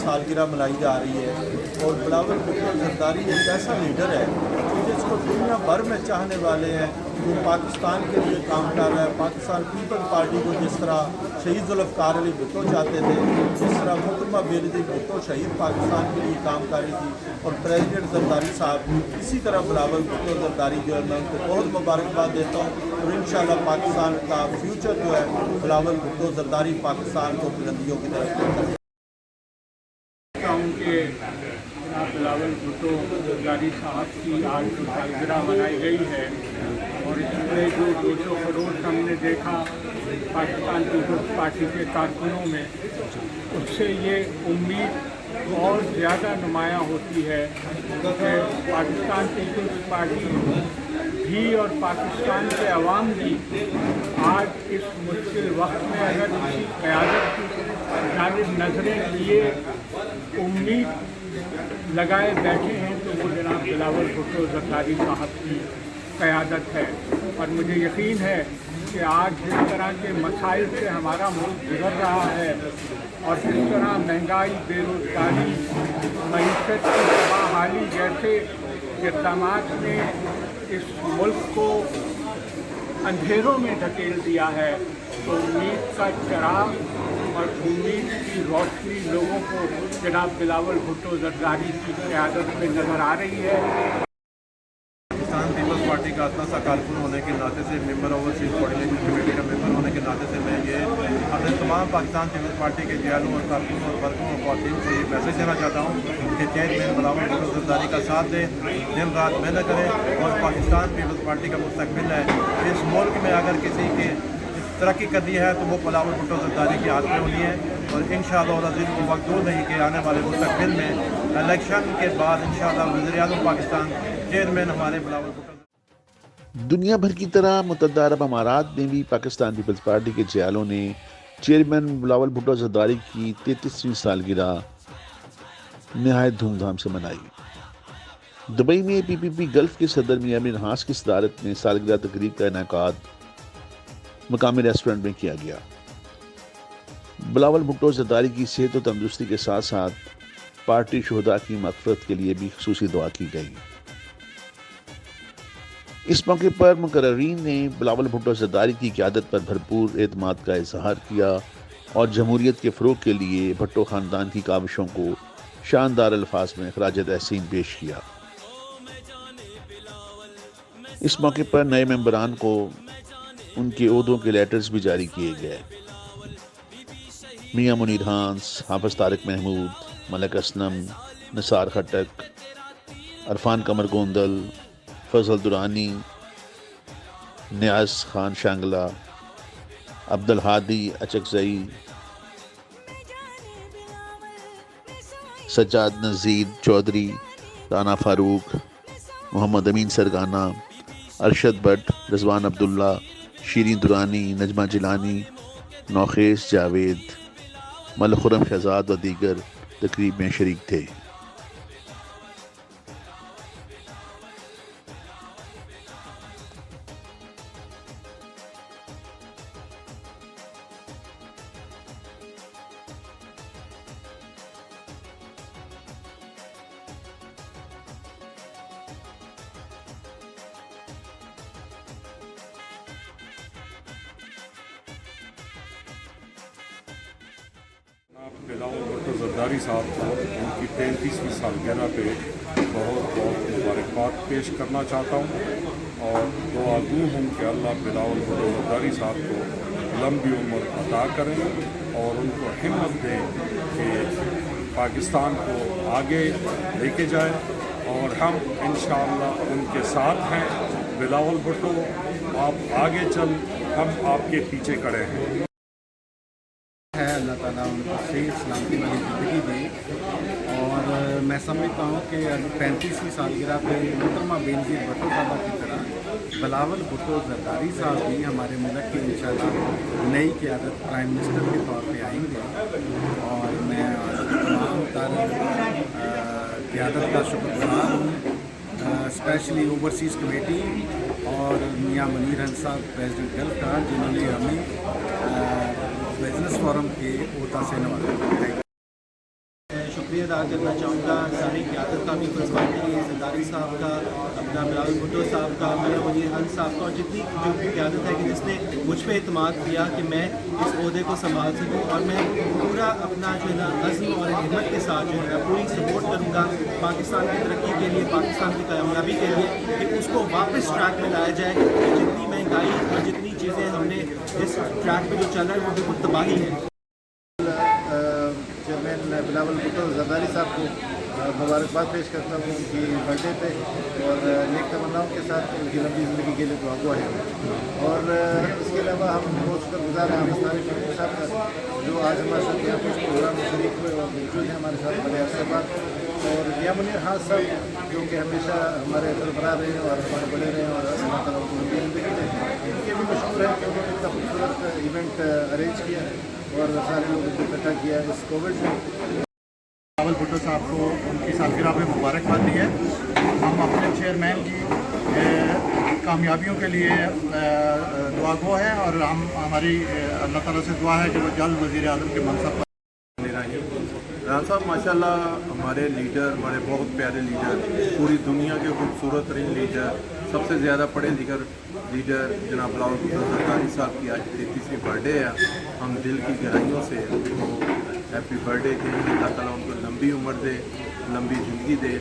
سالگرہ مनाई जा रही है और बिलावल भुट्टो जरदारी एक ऐसा लीडर है कि जिसको दुनिया भर में चाहने वाले हैं। वो पाकिस्तान के लिए काम कर रहा है। पाकिस्तान पीपल्स पार्टी को जिस तरह शहीद जुल्फ़िकार अली भुट्टो चाहते थे, जिस तरह मोहतरमा बेनज़ीर भुट्टो शहीद पाकिस्तान के लिए काम कर रही थी और प्रेसिडेंट जरदारी साहब इसी तरह बिलावल भुट्टो जरदारी जो है मैं उनको बहुत मुबारकबाद देता हूँ और इंशाअल्लाह पाकिस्तान का फ्यूचर जो है बिलावल भुट्टो जरदारी पाकिस्तान को बुलंदियों की तरफ लेकर के बिलावल भुट्टो जरदारी साहब की आज जो सालगिरह मनाई गई है और इसमें जो 200 करोड़ हमने देखा पाकिस्तान पीपल्स पार्टी के कारकुनों में, उससे ये उम्मीद और ज़्यादा नुमायाँ होती है कि पाकिस्तान पीपल्स पार्टी भी और पाकिस्तान के अवाम भी आज इस मुश्किल वक्त में अगर इसी क़यादत की जानिब नजरें लिए उम्मीद लगाए बैठे हैं तो वो जनाब बिलावल भुट्टो जरदारी साहब की क़यादत है। और मुझे यकीन है कि आज जिस तरह के मसाइल से हमारा मुल्क गुजर रहा है और जिस तरह महंगाई, बेरोज़गारी, मईशत की तबाहाली जैसे इक़दामात ने इस मुल्क को अंधेरों में धकेल दिया है, तो उम्मीद का चराग और उम्मीद की रोशनी लोगों को जनाब बिलावल भुट्टो जरदारी की क़यादत में नज़र आ रही है। पाकिस्तान पीपल्स पार्टी का अपना सा कारकुन होने के नाते से मेंबर ओवरसीज कोऑर्डिनेशन कमेटी का मेंबर होने के नाते से मैं ये अपने तमाम पाकिस्तान पीपल्स पार्टी के जयालों और कारकुनों और वर्करों और ख़वातीन को ये मैसेज देना चाहता हूँ कि चेयरमैन बिलावल भुट्टो जरदारी का साथ दें, दिन रात मेहनत करें और पाकिस्तान पीपल्स पार्टी का मुस्तकबिल है। इस मुल्क में अगर किसी के तरक्की करनी है तो वो बिलावल भुट्टो जरदारी के हाथ में होनी है और इंशाअल्लाह अज़ीज़ को वक्त दूर नहीं कि आने वाले मुस्तकबिल में इलेक्शन के बाद इंशाअल्लाह वज़ीर-ए-आज़म पाकिस्तान चेयरमैन हमारे बिलावल भुट्टो। दुनिया भर की तरह मुतहदा अरब अमारात में भी पाकिस्तान पीपल्स पार्टी के जयालों ने चेयरमैन बिलावल भुट्टो जरदारी की 33वीं सालगिरह नहायत धूमधाम से मनाई। दुबई में PPP गल्फ के सदर मियां अमीर हास की सदारत में सालगिरह तकरीब का इनेकाद मकामी रेस्टोरेंट में किया गया। बिलावल भुट्टो जरदारी की सेहत और तंदुरुस्ती के साथ साथ पार्टी शुहदा की मग़फ़िरत के लिए भी खुसूसी दुआ की गई। इस मौके पर मुकर्ररीन ने बिलावल भुट्टो जरदारी की क़यादत पर भरपूर एतमाद का इजहार किया और जमहूरियत के फ़रोग़ के लिए भुट्टो ख़ानदान की काविशों को शानदार अल्फाज में ख़राज तहसीन पेश किया। इस मौके पर नए मेंबरान को उनके ओहदों के लेटर्स भी जारी किए गए। मियां मुनीर हांस, हाफिज तारिक महमूद, मलिक असलम, निसार खटक, अरफान कमर गोंदल, फजल दुरानी, नियाज खान शांगला, अब्दुल हादी अचकजई, सज्जाद नज़ीर चौधरी, राना फारूक, मोहम्मद अमीन सरगाना, अरशद भट्ट, रिजवान अब्दुल्ला, शीरीन दुरानी, नजमा जिलानी, नौखेस जावेद, मलिक खुर्रम शहजाद व दीगर तकरीब में शरीक थे। बिलावल भुट्टो जरदारी साहब को उनकी 33वीं सालगिरह पे बहुत बहुत मुबारकबाद पेश करना चाहता हूँ और दुआ गो हूँ कि अल्लाह बिलावल भुट्टो जरदारी साहब को लंबी उम्र अता करें और उनको हिम्मत दें कि पाकिस्तान को आगे लेके जाए और हम इंशाअल्लाह उनके साथ हैं। बिलावल भुट्टो आप आगे चल, हम आपके पीछे खड़े हैं। अल्लाह ताला उनको सेहत सलामती वाली ज़िंदगी दे और मैं समझता हूँ कि 35वीं सालगिरह पे मोहतरमा बेनज़ीर भुट्टो साहबा की तरह बिलावल भुट्टो जरदारी साहब भी हमारे मुल्क की इंशाअल्लाह नई क़यादत प्राइम मिनिस्टर के तौर पे आएंगे और मैं तमाम क़यादत का शुक्रगुज़ार हूँ, स्पेशली ओवरसीज़ कमेटी और मियां मुनीर हंस साहब प्रेसिडेंट गल्फ का, जिन्होंने हमें बिजनेस फोरम के ओहदा से नवाजा। شکریہ ادا کرنا چاہوں گا ساری قیادت کا، پیپلز پارٹی کی، زرداری صاحب کا، اپنا بلاول بھٹو صاحب کا، میاں منیر حق صاحب کا، اور جتنی جو بھی قیادت ہے کہ جس نے مجھ پہ اعتماد کیا کہ میں اس عہدے کو سنبھال سکوں، اور میں پورا اپنا جو ہے نا عزم اور ہمت کے ساتھ جو ہے پوری سپورٹ کروں گا پاکستان کی ترقی کے لیے، پاکستان کی کامیابی کے لیے، کہ اس کو واپس ٹریک میں لایا جائے. کہ جتنی مہنگائی اور جتنی چیزیں ہم نے اس ٹریک پہ جو چل رہا ہے وہ بالکل تباہی ہے. چیئرمین بلاول بھٹو زرداری صاحب کو مبارکباد پیش کرتا ہوں ان کی برتھ ڈے پہ، اور نیک تمناؤں کے ساتھ ان کی لمبی زندگی کے لیے دعا گو ہے. اور اس کے علاوہ ہم بہت شکر گزار ہیں ہندوستانی فلم صاحب کا، جو آج ہمارے ساتھ یہاں کچھ پروگرام میں شریک ہوئے اور موجود ہیں ہمارے ساتھ بڑے عرصے بعد. اور میاں منیر حق صاحب جو کہ ہمیشہ ہمارے سربراہ رہے ہیں اور ہمارے بڑے رہے ہیں، اور اللہ تعالیٰ کو لمبی زندگی دے. ان کے بھی مشہور ہے کہ انہوں نے اتنا خوبصورت ایونٹ ارینج کیا اور سارے لوگوں کو اکٹھا کیا اس کووڈ میں. بلاول بھٹو صاحب کو ان کی سالگرہ پہ مبارکباد دی ہے. ہم اپنے چیئرمین کی کامیابیوں کے لیے دعا گو ہیں، اور ہماری اللہ تعالیٰ سے دعا ہے کہ وہ جلد وزیر اعظم کے منصب پر. رحان صاحب ماشاءاللہ ہمارے لیڈر، ہمارے بہت پیارے لیڈر، پوری دنیا کے خوبصورت ترین لیڈر، سب سے زیادہ پڑھے لکھے لیڈر جناب بلاول بھٹو زرداری صاحب کی آج 33ویں برتھ ڈے ہے. ہم دل کی گہرائیوں سے ان کو ہیپی برتھ ڈے کہیں گے. اللہ تعالیٰ ان کو لمبی عمر دے، لمبی زندگی دے.